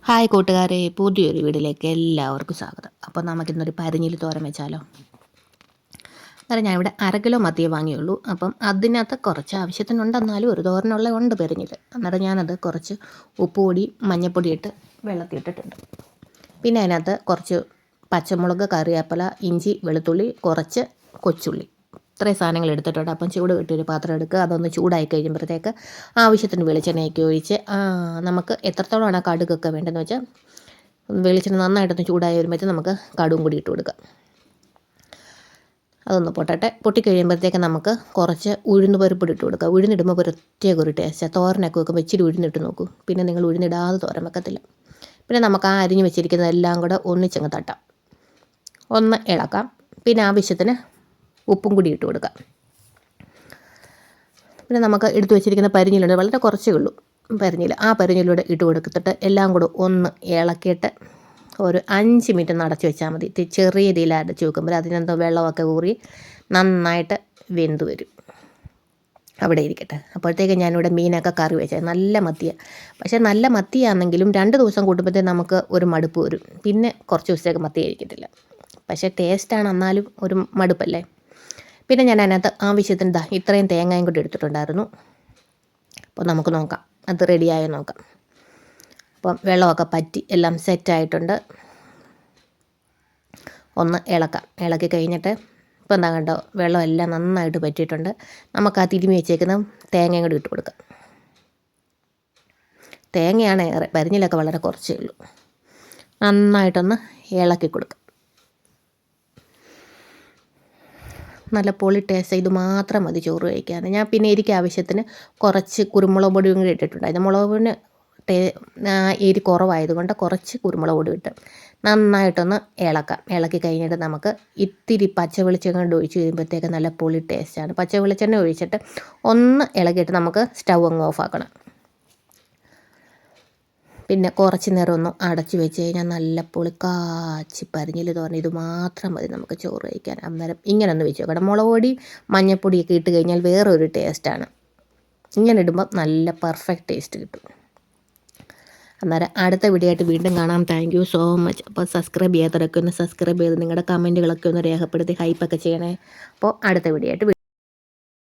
Hi കൂട്ടുകാരെ, പുതിയൊരു വീഡിയോയിലേക്ക് എല്ലാവർക്കും സ്വാഗതം. അപ്പോൾ നമുക്കിന്നൊരു പരിഞ്ഞിൽ തോരൻ വെച്ചാലോ. അന്നേരം ഞാനിവിടെ 1/2 കിലോ മത്തിയേ വാങ്ങിയുള്ളൂ. അപ്പം അതിനകത്ത് കുറച്ച് ആവശ്യത്തിനുണ്ടെന്നാലും ഒരു തോരനുള്ള ഉണ്ട് പരിഞ്ഞിൽ. അന്നേരം ഞാനത് കുറച്ച് ഉപ്പുപൊടി മഞ്ഞൾപ്പൊടി ഇട്ട് വെള്ളത്തിയിട്ടിട്ടുണ്ട്. പിന്നെ അതിനകത്ത് കുറച്ച് പച്ചമുളക്, കറിവേപ്പില, ഇഞ്ചി, വെളുത്തുള്ളി, കുറച്ച് കൊച്ചുള്ളി, ഇത്രയും സാധനങ്ങൾ എടുത്തിട്ടുണ്ട്. അപ്പം ചൂട് കിട്ടിയൊരു പാത്രം എടുക്കുക. അതൊന്ന് ചൂടായി കഴിയുമ്പോഴത്തേക്ക് ആവശ്യത്തിന് വെളിച്ചെണ്ണയൊക്കെ ഒഴിച്ച് നമുക്ക് എത്രത്തോളമാണ് കടുകൊക്കെ വേണ്ടതെന്ന് വെച്ചാൽ വെളിച്ചെണ്ണ നന്നായിട്ടൊന്ന് ചൂടായി വരുമ്പോഴത്തേക്ക് നമുക്ക് കടുകും കൂടി ഇട്ട് കൊടുക്കാം. അതൊന്ന് പൊട്ടിക്കഴിയുമ്പോഴത്തേക്ക് നമുക്ക് കുറച്ച് ഉഴുന്ന് പരിപ്പൊടി ഇട്ട് കൊടുക്കുക. ഉഴുന്നിടുമ്പോൾ പ്രത്യേക ഒരു ടേസ്റ്റ്. തോരനൊക്കെ വെക്കുമ്പോൾ ഇച്ചിരി ഉഴുന്നിട്ട് നോക്കൂ. പിന്നെ നിങ്ങൾ ഉഴുന്നിടാതെ തോരൻ വെക്കത്തില്ല. പിന്നെ നമുക്ക് ആ അരിഞ്ഞ് വെച്ചിരിക്കുന്നതെല്ലാം കൂടെ ഒന്നിച്ചങ്ങ് തട്ടാം, ഒന്ന് ഇളക്കാം. പിന്നെ ആവശ്യത്തിന് ഉപ്പും കൂടി ഇട്ട് കൊടുക്കാം. പിന്നെ നമുക്ക് എടുത്തു വെച്ചിരിക്കുന്ന പരിഞ്ഞിലുണ്ട്, വളരെ കുറച്ചേ ഉള്ളൂ പരിഞ്ഞിൽ. ആ പരിഞ്ഞിലൂടെ ഇട്ട് കൊടുത്തിട്ട് എല്ലാം കൂടെ ഒന്ന് ഇളക്കിയിട്ട് ഒരു 5 മിനിറ്റ് നടച്ച് വെച്ചാൽ മതി. ചെറിയ രീതിയിൽ അടച്ച് വെക്കുമ്പോൾ അതിനെന്തോ വെള്ളമൊക്കെ ഊറി നന്നായിട്ട് വെന്ത് വരും. അവിടെ ഇരിക്കട്ടെ. അപ്പോഴത്തേക്ക് ഞാനിവിടെ മീനൊക്കെ കറി വെച്ചത് നല്ല മത്തിയാണ്. പക്ഷേ നല്ല മത്തിയാണെങ്കിലും 2 ദിവസം കൂട്ടുമ്പോഴത്തേക്ക് നമുക്ക് ഒരു മടുപ്പ് വരും. പിന്നെ കുറച്ച് ദിവസത്തേക്ക് മത്തി കഴിക്കത്തില്ല. പക്ഷേ ടേസ്റ്റാണ്, എന്നാലും ഒരു മടുപ്പല്ലേ. പിന്നെ ഞാൻ അതിനകത്ത് ആവശ്യത്തിന് ഇത്രയും തേങ്ങയും കൂടി എടുത്തിട്ടുണ്ടായിരുന്നു. അപ്പോൾ നമുക്ക് നോക്കാം അത് റെഡിയായോ നോക്കാം. അപ്പം വെള്ളമൊക്കെ പറ്റി എല്ലാം സെറ്റായിട്ടുണ്ട്. ഒന്ന് ഇളക്കാം. ഇളക്കി കഴിഞ്ഞിട്ട് ഇപ്പം എന്താ കണ്ടോ, വെള്ളമെല്ലാം നന്നായിട്ട് പറ്റിയിട്ടുണ്ട്. നമുക്ക് ആ തിരുമ്മി വെച്ചേക്കുന്ന തേങ്ങയും കൂടി ഇട്ട് കൊടുക്കാം. തേങ്ങയാണ് ഏറെ, പരിഞ്ഞിലൊക്കെ വളരെ കുറച്ചേ ഉള്ളൂ. നന്നായിട്ടൊന്ന് ഇളക്കി കൊടുക്കാം. നല്ല പൊളി ടേസ്റ്റ്. ഇത് മാത്രം മതി ചോറ് കഴിക്കാൻ. ഞാൻ പിന്നെ എനിക്ക് ആവശ്യത്തിന് കുറച്ച് കുരുമുളക് പൊടിയും കൂടി ഇട്ടിട്ടുണ്ട്. അതിന് മുളകിന് എരി കുറവായതുകൊണ്ട് കുറച്ച് കുരുമുളക് പൊടി ഇട്ട് നന്നായിട്ടൊന്ന് ഇളക്കാം. ഇളക്കി കഴിഞ്ഞിട്ട് നമുക്ക് ഇത്തിരി പച്ച വെളിച്ചെണ്ണ കൊണ്ട് ഒഴിച്ച് കഴിയുമ്പോഴത്തേക്ക് നല്ല പൊളി ടേസ്റ്റാണ്. പച്ച വെളിച്ചെണ്ണ ഒഴിച്ചിട്ട് ഒന്ന് ഇളക്കിയിട്ട് നമുക്ക് സ്റ്റൗ അങ്ങ് ഓഫാക്കണം. പിന്നെ കുറച്ച് നേരം ഒന്ന് അടച്ച് വെച്ച് കഴിഞ്ഞാൽ നല്ല പുളിക്കാച്ചി പരിഞ്ഞിൽ തോരൻ. ഇത് മാത്രം മതി നമുക്ക് ചോറ് കഴിക്കാൻ. അന്നേരം ഇങ്ങനെ ഒന്ന് വെച്ച് നോക്കണം. മുളക് പൊടി മഞ്ഞൾപ്പൊടിയൊക്കെ ഇട്ട് കഴിഞ്ഞാൽ വേറൊരു ടേസ്റ്റാണ്. ഇങ്ങനെ ഇടുമ്പോൾ നല്ല പെർഫെക്റ്റ് ടേസ്റ്റ് കിട്ടും. അന്നേരം അടുത്ത വീഡിയോ ആയിട്ട് വീണ്ടും കാണാം. Thank you so much. അപ്പോൾ സബ്സ്ക്രൈബ് ചെയ്യാത്തവരൊക്കെ ഒന്ന് സബ്സ്ക്രൈബ് ചെയ്ത് നിങ്ങളുടെ കമൻറ്റുകളൊക്കെ ഒന്ന് രേഖപ്പെടുത്തി ഹൈപ്പൊക്കെ ചെയ്യണേ. അപ്പോൾ അടുത്ത വീഡിയോ ആയിട്ട്